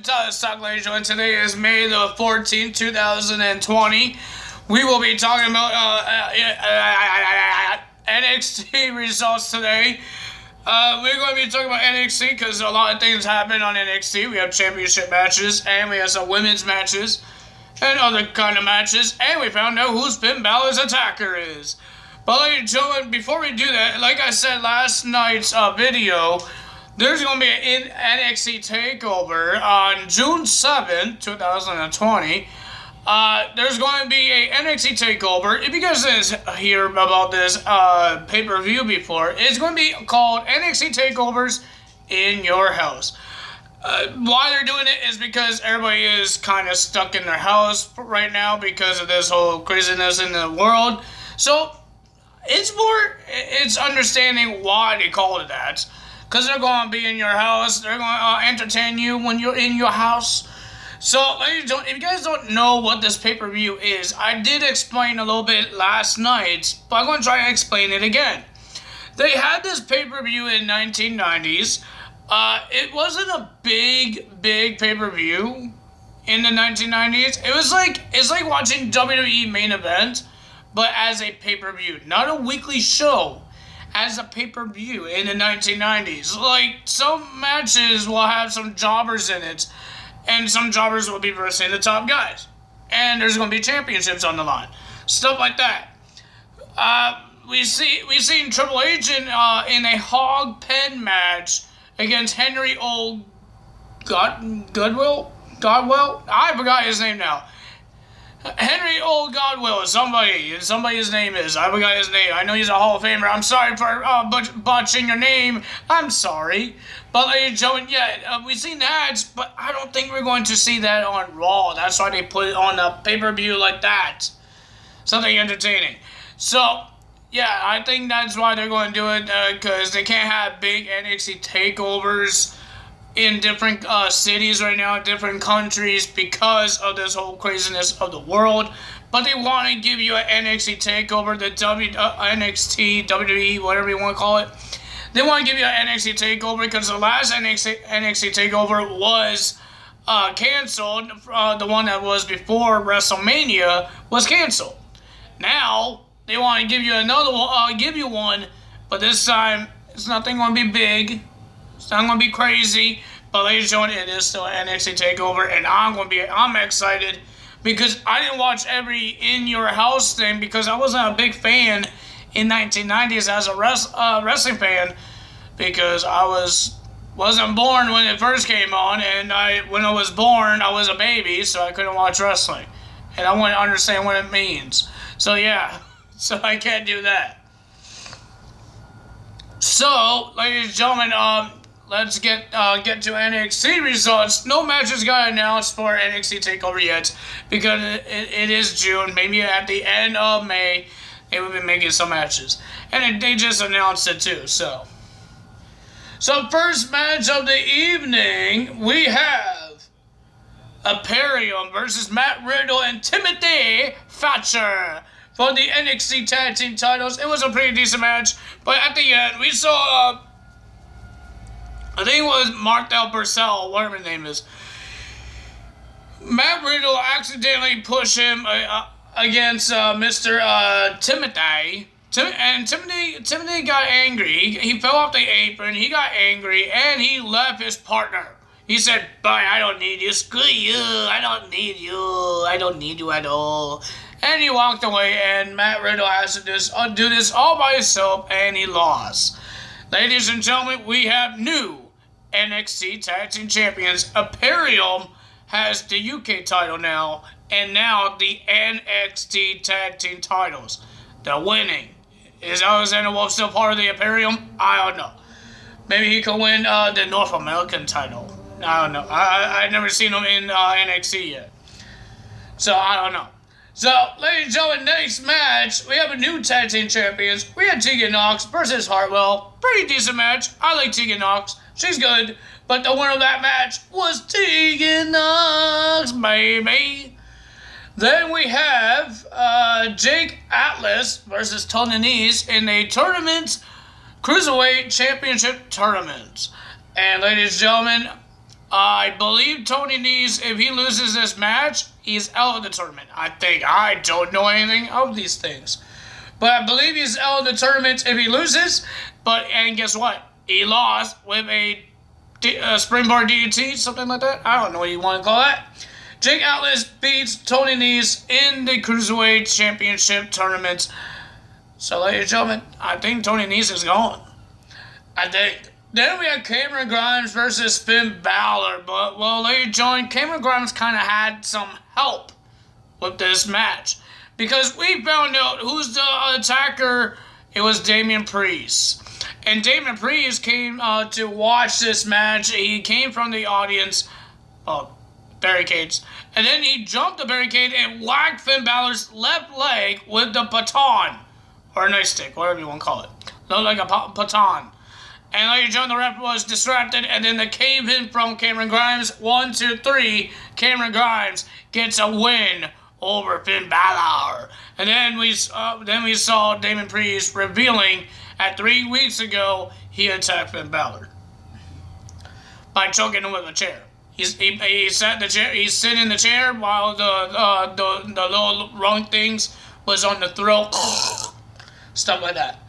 Talk, ladies and gentlemen. Today is May the 14th, 2020. We will be talking about NXT results today. We're going to be talking about NXT because a lot of things happen on NXT. We have championship matches, and we have some women's matches, and other kind of matches, and we found out who Finn Balor's attacker is. But ladies and gentlemen, before we do that, like I said last night's video, there's going to be an NXT TakeOver on June 7th, 2020. There's going to be a NXT TakeOver. If you guys didn't hear about this pay-per-view before, it's going to be called NXT TakeOvers in Your House. Why they're doing it is because everybody is kind of stuck in their house right now because of this whole craziness in the world. So it's understanding why they call it that. Because they're going to be in your house. They're going to entertain you when you're in your house. So, ladies and gentlemen, if you guys don't know what this pay-per-view is, I did explain a little bit last night, but I'm going to try and explain it again. They had this pay-per-view in 1990s. It wasn't a big pay-per-view in the 1990s. It's like watching WWE main event, but as a pay-per-view, not a weekly show. As a pay-per-view in the 1990s. Like, some matches will have some jobbers in it, and some jobbers will be versing the top guys. And there's going to be championships on the line. Stuff like that. We've seen Triple H in a hog pen match against Henry Godwell? I forgot his name now. Henry Godwell, somebody's name is. I forgot his name. I know he's a Hall of Famer. I'm sorry for botching your name. I'm sorry. But ladies and gentlemen, we've seen that, but I don't think we're going to see that on Raw. That's why they put it on a pay-per-view like that. Something entertaining. So, yeah, I think that's why they're going to do it, because they can't have big NXT takeovers in different cities right now, different countries, because of this whole craziness of the world. But they want to give you an NXT takeover, the NXT, WWE, whatever you want to call it. They want to give you an NXT takeover because the last NXT takeover was canceled. The one that was before WrestleMania was canceled. Now they want to give you another one, but this time it's nothing going to be big. It's not going to be crazy, but ladies and gentlemen, it is still an NXT TakeOver, and I'm excited because I didn't watch every In Your House thing because I wasn't a big fan in 1990s as a wrestling fan because I wasn't born when it first came on, and when I was born, I was a baby, so I couldn't watch wrestling, and I want to understand what it means. So yeah, so I can't do that. So, ladies and gentlemen, let's get to NXT results. No matches got announced for NXT TakeOver yet because it is June. Maybe at the end of May, they will be making some matches. And they just announced it too, so. So, first match of the evening, we have Imperium versus Matt Riddle and Timothy Thatcher for the NXT Tag Team titles. It was a pretty decent match, but at the end, we saw I think it was Martel Purcell, whatever his name is. Matt Riddle accidentally pushed him against Mr. Timothy. Timothy got angry. He fell off the apron. He got angry, and he left his partner. He said, "Bye, I don't need you. Screw you. I don't need you. I don't need you at all." And he walked away, and Matt Riddle has to do this all by himself, and he lost. Ladies and gentlemen, we have new NXT Tag Team Champions. Imperium has the UK title now, and now the NXT Tag Team titles. They're winning. Is Alexander Wolf still part of the Imperium? I don't know. Maybe he could win the North American title. I don't know. I've never seen him in NXT yet. So, I don't know. So, ladies and gentlemen, next match, we have a new Tag Team Champions. We had Tegan Nox versus Hartwell. Pretty decent match. I like Tegan Nox. She's good. But the winner of that match was Tegan Nox, baby. Then we have Jake Atlas versus Tony Nese in a tournament, Cruiserweight Championship tournament. And ladies and gentlemen, I believe Tony Nese, if he loses this match, he's out of the tournament. I think. I don't know anything of these things. But I believe he's out of the tournament if he loses. And guess what? He lost with a springboard DDT, something like that. I don't know what you want to call that. Jake Atlas beats Tony Nese in the Cruiserweight Championship tournament. So, ladies and gentlemen, I think Tony Nese is gone. I think. Then we had Cameron Grimes versus Finn Balor. But, well, ladies and gentlemen, Cameron Grimes kind of had some help with this match. Because we found out who's the attacker. It was Damian Priest. And Damian Priest came to watch this match. He came from the audience. Barricades. And then he jumped the barricade and whacked Finn Balor's left leg with the baton. Or a nightstick, whatever you want to call it. Looked like a baton. And ladies and gentlemen, the ref was distracted, and then they came in from Cameron Grimes. 1, 2, 3. Cameron Grimes gets a win over Finn Balor. And then we saw Damian Priest revealing at 3 weeks ago he attacked Finn Balor by choking him with a chair. He sat in the chair. He's sitting in the chair while the little rung things was on the throat, stuff like that.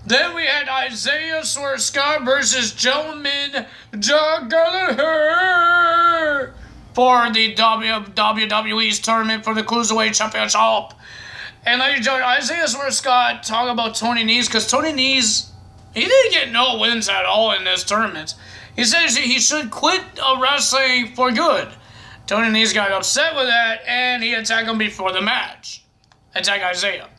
Then we had Isaiah Scott versus Gentleman Jack Gallagher for the WWE's tournament for the Cruiserweight Championship. And ladies and gentlemen, Isaiah Scott talking about Tony Nese, because Tony Nese, he didn't get no wins at all in this tournament. He says he should quit wrestling for good. Tony Nese got upset with that, and he attacked him before the match. Attack Isaiah.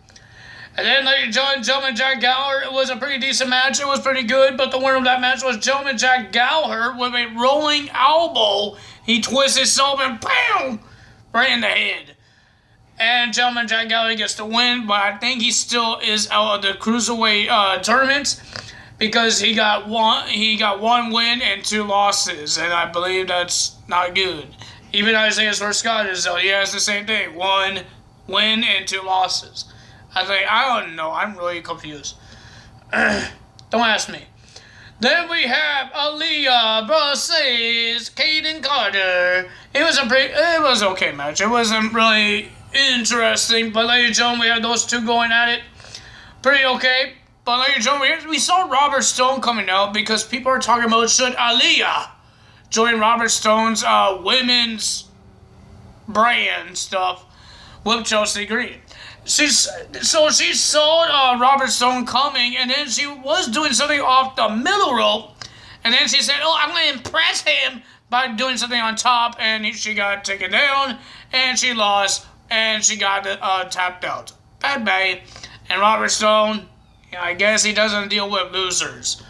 And then, ladies and gentlemen, Jack Gallagher, it was a pretty decent match. It was pretty good, but the winner of that match was Gentleman Jack Gallagher with a rolling elbow. He twists himself and bam! Right in the head. And Gentleman Jack Gallagher gets the win, but I think he still is out of the Cruiserweight tournament because he got one win and 2 losses, and I believe that's not good. Even Isaiah Scott is out. He has the same thing. 1 win and 2 losses. I don't know. I'm really confused. Don't ask me. Then we have Aaliyah versus Kaden Carter. It was okay match. It wasn't really interesting, but ladies and gentlemen, we had those two going at it. Pretty okay. But ladies and gentlemen, we saw Robert Stone coming out because people are talking about should Aaliyah join Robert Stone's women's brand stuff with Chelsea Green. She saw Robert Stone coming, and then she was doing something off the middle rope, and then she said, I'm going to impress him by doing something on top, and she got taken down, and she lost, and she got tapped out. Bad. And Robert Stone, I guess he doesn't deal with losers.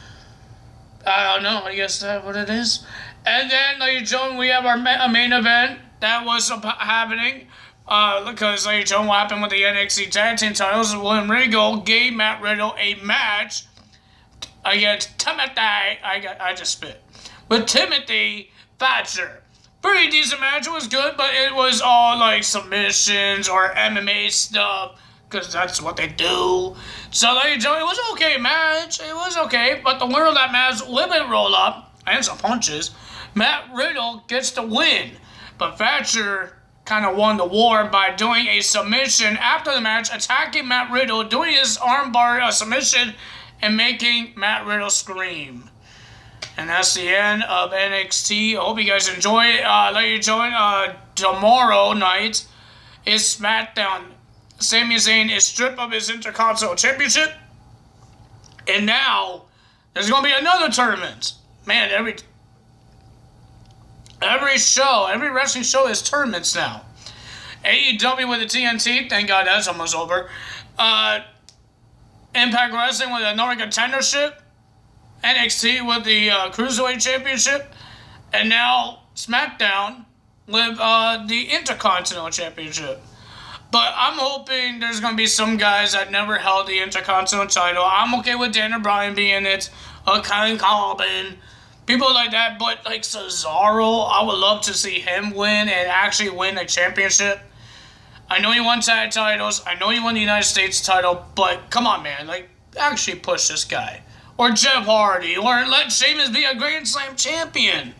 I don't know, I guess that's what it is. And then, ladies and gentlemen, we have our main event that was happening. Because ladies and gentlemen, what happened with the NXT Tag Team titles, William Regal gave Matt Riddle a match against Timothy Thatcher. Pretty decent match. It was good, but it was all like submissions or MMA stuff, because that's what they do. So ladies and gentlemen, it was an okay match. It was okay, but the winner of that match, limit roll up and some punches, Matt Riddle gets the win. But Thatcher kind of won the war by doing a submission after the match, attacking Matt Riddle, doing his armbar submission, and making Matt Riddle scream. And that's the end of NXT. I hope you guys enjoy it. Ladies and gentlemen, tomorrow night is SmackDown. Sami Zayn is stripped of his Intercontinental Championship. And now, there's going to be another tournament. Man, every wrestling show is tournaments now. AEW with the TNT, thank God that's almost over. Impact Wrestling with the Nordic Contendership. NXT with the Cruiserweight Championship. And now SmackDown with the Intercontinental Championship. But I'm hoping there's going to be some guys that never held the Intercontinental title. I'm okay with Daniel Bryan being it. Kyle Corbin. People like that, but like Cesaro, I would love to see him win and actually win a championship. I know he won tag titles. I know he won the United States title, but come on, man. Like, actually push this guy. Or Jeff Hardy. Or let Sheamus be a Grand Slam champion.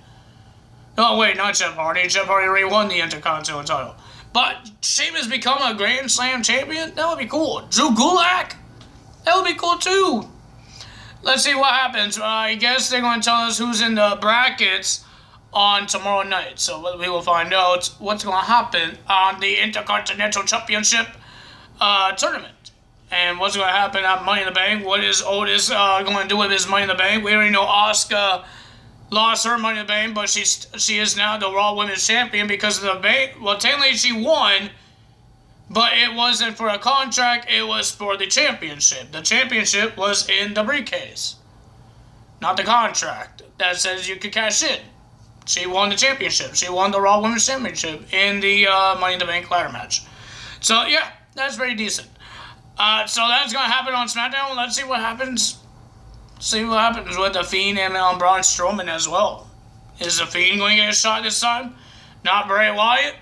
Oh, wait, not Jeff Hardy. Jeff Hardy already won the Intercontinental title. But Sheamus become a Grand Slam champion? That would be cool. Drew Gulak? That would be cool, too. Let's see what happens. I guess they're going to tell us who's in the brackets on tomorrow night. So we will find out what's going to happen on the Intercontinental Championship tournament. And what's going to happen at Money in the Bank. What is Otis going to do with his Money in the Bank? We already know Asuka lost her Money in the Bank, but she is now the Raw Women's Champion because of the bank. Well, technically she won, but it wasn't for a contract. It was for the championship. The championship was in the briefcase, not the contract that says you could cash in. She won the championship. She won the Raw Women's Championship in the Money in the Bank ladder match. So, yeah, that's very decent. So that's going to happen on SmackDown. Let's see what happens. See what happens with The Fiend and Braun Strowman as well. Is The Fiend going to get a shot this time? Not Bray Wyatt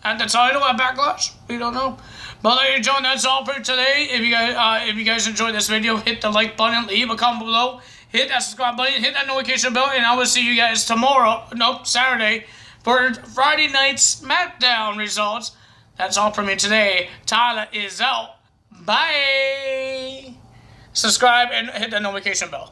at the title at Backlash? We don't know. But ladies and gentlemen, that's all for today. If you guys enjoyed this video, hit the like button, leave a comment below, hit that subscribe button, hit that notification bell, and I will see you guys Saturday, for Friday night SmackDown results. That's all for me today. Tyler is out. Bye. Subscribe and hit the notification bell.